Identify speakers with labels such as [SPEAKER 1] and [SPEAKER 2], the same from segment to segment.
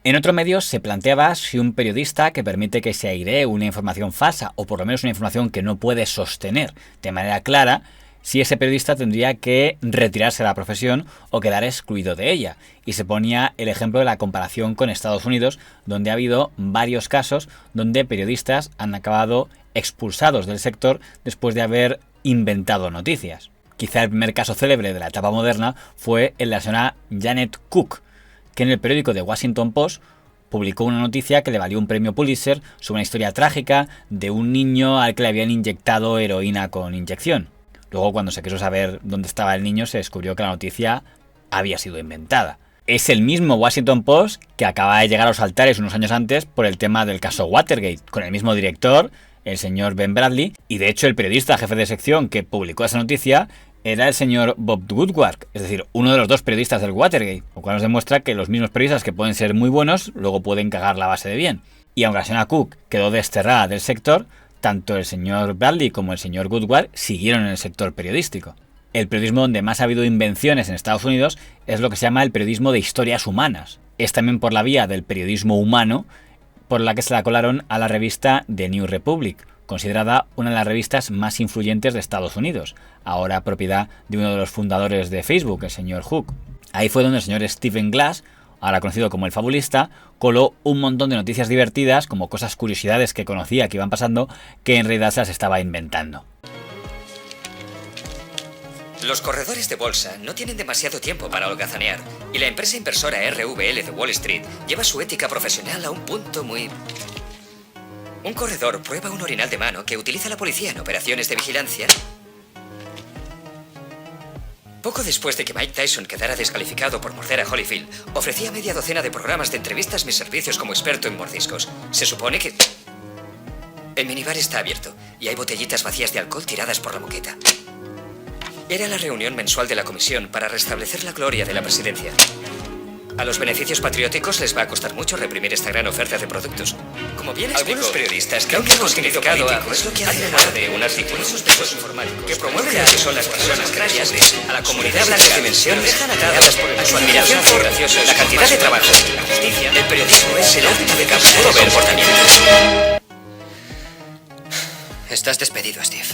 [SPEAKER 1] En otro medio se planteaba si un periodista que permite que se airee una información falsa, o por lo menos una información que no puede sostener de manera clara, si ese periodista tendría que retirarse de la profesión o quedar excluido de ella. Y se ponía el ejemplo de la comparación con Estados Unidos, donde ha habido varios casos donde periodistas han acabado expulsados del sector después de haber inventado noticias. Quizá el primer caso célebre de la etapa moderna fue el de la señora Janet Cook, que en el periódico The Washington Post publicó una noticia que le valió un premio Pulitzer sobre una historia trágica de un niño al que le habían inyectado heroína con inyección. Luego, cuando se quiso saber dónde estaba el niño, se descubrió que la noticia había sido inventada. Es el mismo Washington Post que acaba de llegar a los altares unos años antes por el tema del caso Watergate, con el mismo director, el señor Ben Bradley, y de hecho el periodista jefe de sección que publicó esa noticia era el señor Bob Woodward, es decir, uno de los dos periodistas del Watergate, lo cual nos demuestra que los mismos periodistas que pueden ser muy buenos, luego pueden cagar la base de bien. Y aunque la señora Cook quedó desterrada del sector, tanto el señor Bradley como el señor Woodward siguieron en el sector periodístico. El periodismo donde más ha habido invenciones en Estados Unidos es lo que se llama el periodismo de historias humanas. Es también por la vía del periodismo humano por la que se la colaron a la revista The New Republic, considerada una de las revistas más influyentes de Estados Unidos, ahora propiedad de uno de los fundadores de Facebook, el señor Hook. Ahí fue donde el señor Stephen Glass, ahora conocido como el fabulista, coló un montón de noticias divertidas, como cosas curiosidades que conocía que iban pasando, que en realidad se las estaba inventando.
[SPEAKER 2] Los corredores de bolsa no tienen demasiado tiempo para holgazanear, y la empresa inversora RVL de Wall Street lleva su ética profesional a un punto muy... Un corredor prueba un orinal de mano que utiliza la policía en operaciones de vigilancia. Poco después de que Mike Tyson quedara descalificado por morder a Holyfield, ofrecía media docena de programas de entrevistas mis servicios como experto en mordiscos. Se supone que... El minibar está abierto y hay botellitas vacías de alcohol tiradas por la moqueta. Era la reunión mensual de la comisión para restablecer la gloria de la presidencia. A los beneficios patrióticos les va a costar mucho reprimir esta gran oferta de productos. Como bien explicó, algunos periodistas creen que hemos significado algo es lo que hace de un artículo sospechoso informático que promueve que son las personas gracias a la comunidad blanca de dimensión dejan atadas a su admiración por la cantidad de trabajo, la justicia, el periodismo es el arte de cambiar el comportamiento. Estás despedido, Steve.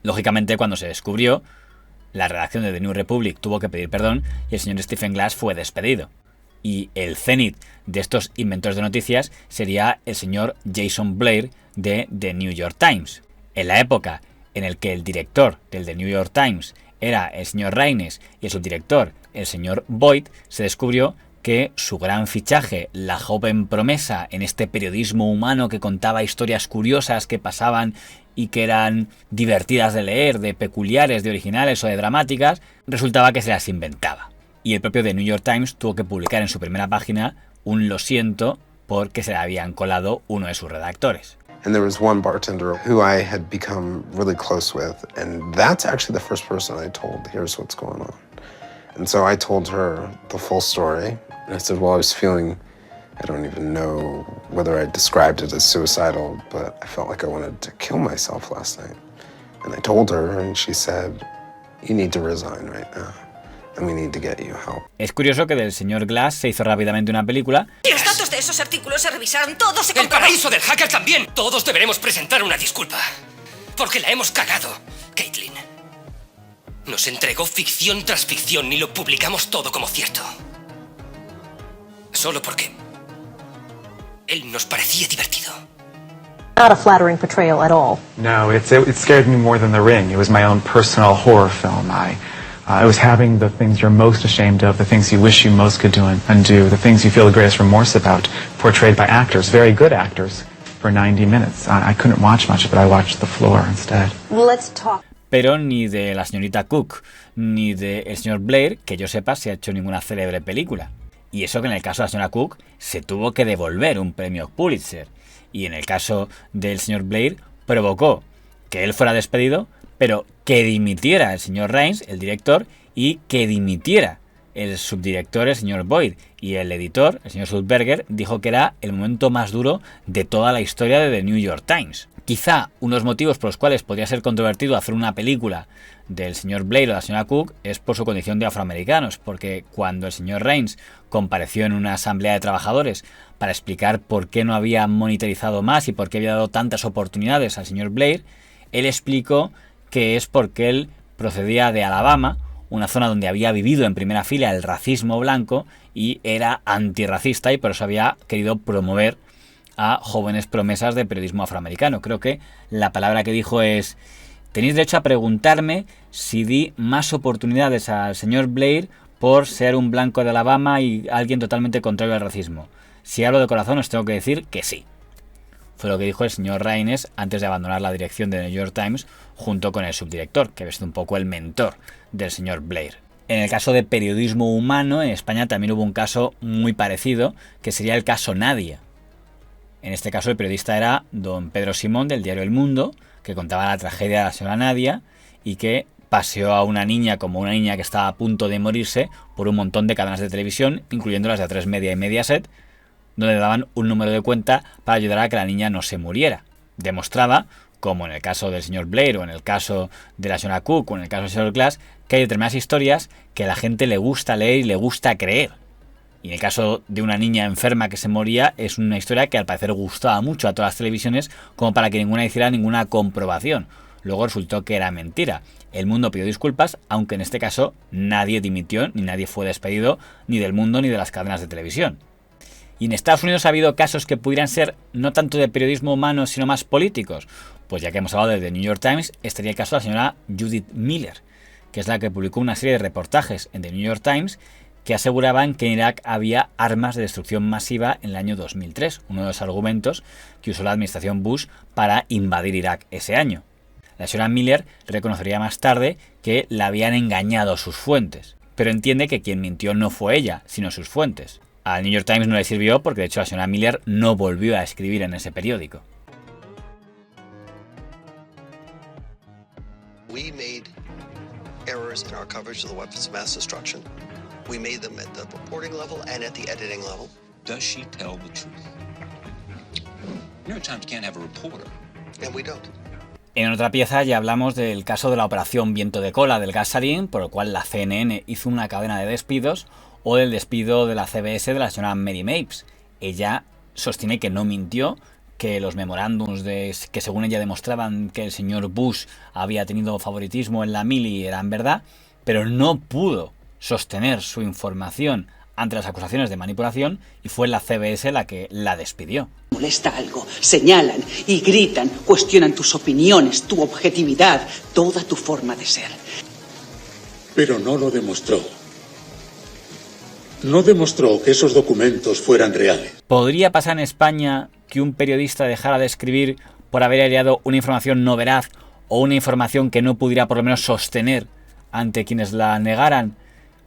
[SPEAKER 1] Lógicamente, cuando se descubrió, la redacción de The New Republic tuvo que pedir perdón y el señor Stephen Glass fue despedido. Y el cenit de estos inventores de noticias sería el señor Jason Blair de The New York Times. En la época en el que el director del The New York Times era el señor Raynes y el subdirector el señor Boyd, se descubrió que su gran fichaje, la joven promesa en este periodismo humano que contaba historias curiosas que pasaban y que eran divertidas de leer, de peculiares, de originales o de dramáticas, resultaba que se las inventaba. Y el propio The New York Times tuvo que publicar en su primera página un lo siento porque se le habían colado uno de sus redactores.
[SPEAKER 3] And there was one bartender who I had become really close with, and that's actually the first person I told, here's what's going on. And so I told her the full story, and I said, well, I was feeling, I don't even know whether I described it as suicidal, but I felt like I wanted to kill myself last night. And I told her, and she said, you need to resign right now. And we need to get you help.
[SPEAKER 1] Es curioso que del señor Glass se hizo rápidamente una película.
[SPEAKER 4] Los datos de esos artículos se revisaron, todos se
[SPEAKER 2] ¡El
[SPEAKER 4] comprobaron!
[SPEAKER 2] paraíso del hacker también! Todos deberemos presentar una disculpa. Porque la hemos cagado, Caitlin. Nos entregó ficción tras ficción y lo publicamos todo como cierto. Solo porque él nos parecía divertido.
[SPEAKER 5] Not a flattering portrayal at all.
[SPEAKER 6] No, it scared me more than The Ring. It was my own personal horror film. It was having the things you're most ashamed of, the things you wish you most could do and undo, the things you feel the greatest remorse about, portrayed by actors, very good actors, for 90 minutes. I couldn't watch much, but I watched The Floor instead.
[SPEAKER 5] Let's talk.
[SPEAKER 1] Pero ni de la señorita Cook ni del señor Blair, que yo sepa, se ha hecho ninguna célebre película. Y eso que en el caso de la señora Cook se tuvo que devolver un premio Pulitzer. Y en el caso del señor Blair provocó que él fuera despedido, pero que dimitiera el señor Raines, el director, y que dimitiera el subdirector, el señor Boyd, y el editor, el señor Sulzberger, dijo que era el momento más duro de toda la historia de The New York Times. Quizá unos motivos por los cuales podría ser controvertido hacer una película del señor Blair o de la señora Cook es por su condición de afroamericanos, porque cuando el señor Raines compareció en una asamblea de trabajadores para explicar por qué no había monitorizado más y por qué había dado tantas oportunidades al señor Blair, él explicó que es porque él procedía de Alabama, una zona donde había vivido en primera fila el racismo blanco y era antirracista, y por eso había querido promover a jóvenes promesas de periodismo afroamericano. Creo que la palabra que dijo es: tenéis derecho a preguntarme si di más oportunidades al señor Blair por ser un blanco de Alabama y alguien totalmente contrario al racismo. Si hablo de corazón os tengo que decir que sí. Fue lo que dijo el señor Raines antes de abandonar la dirección de The New York Times junto con el subdirector, que había sido un poco el mentor del señor Blair. En el caso de periodismo humano, en España también hubo un caso muy parecido, que sería el caso Nadia. En este caso el periodista era don Pedro Simón, del diario El Mundo, que contaba la tragedia de la señora Nadia y que paseó a una niña como una niña que estaba a punto de morirse por un montón de cadenas de televisión, incluyendo las de A3 Media y Mediaset, donde daban un número de cuenta para ayudar a que la niña no se muriera. Demostraba, como en el caso del señor Blair o en el caso de la señora Cook o en el caso del señor Glass, que hay determinadas historias que a la gente le gusta leer y le gusta creer. Y en el caso de una niña enferma que se moría, es una historia que al parecer gustaba mucho a todas las televisiones, como para que ninguna hiciera ninguna comprobación. Luego resultó que era mentira. El Mundo pidió disculpas, aunque en este caso nadie dimitió, ni nadie fue despedido, ni del Mundo ni de las cadenas de televisión. Y en Estados Unidos ha habido casos que pudieran ser no tanto de periodismo humano, sino más políticos. Pues ya que hemos hablado de The New York Times, estaría el caso de la señora Judith Miller, que es la que publicó una serie de reportajes en The New York Times que aseguraban que en Irak había armas de destrucción masiva en el año 2003, uno de los argumentos que usó la administración Bush para invadir Irak ese año. La señora Miller reconocería más tarde que la habían engañado sus fuentes, pero entiende que quien mintió no fue ella, sino sus fuentes. Al New York Times no le sirvió porque de hecho la señora Miller no volvió a escribir en ese periódico.
[SPEAKER 7] We made errors in our coverage of the weapons of mass destruction. We made them at the reporting level and at the editing level.
[SPEAKER 8] Does she tell the truth? New York Times can't have a reporter.
[SPEAKER 7] And we don't.
[SPEAKER 1] En otra pieza ya hablamos del caso de la operación Viento de Cola del gas sarín, por el cual la CNN hizo una cadena de despidos, o del despido de la CBS de la señora Mary Mapes. Ella sostiene que no mintió, que los memorándums que según ella demostraban que el señor Bush había tenido favoritismo en la mili eran verdad, pero no pudo sostener su información ante las acusaciones de manipulación y fue la CBS la que la despidió.
[SPEAKER 9] Molesta algo, señalan y gritan, cuestionan tus opiniones, tu objetividad, toda tu forma de ser.
[SPEAKER 10] Pero no lo demostró. No demostró que esos documentos fueran reales.
[SPEAKER 1] ¿Podría pasar en España que un periodista dejara de escribir por haber aireado una información no veraz o una información que no pudiera por lo menos sostener ante quienes la negaran?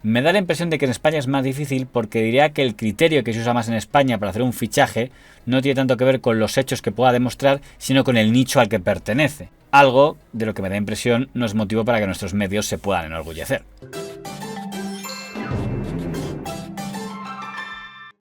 [SPEAKER 1] Me da la impresión de que en España es más difícil, porque diría que el criterio que se usa más en España para hacer un fichaje no tiene tanto que ver con los hechos que pueda demostrar, sino con el nicho al que pertenece. Algo de lo que me da impresión no es motivo para que nuestros medios se puedan enorgullecer.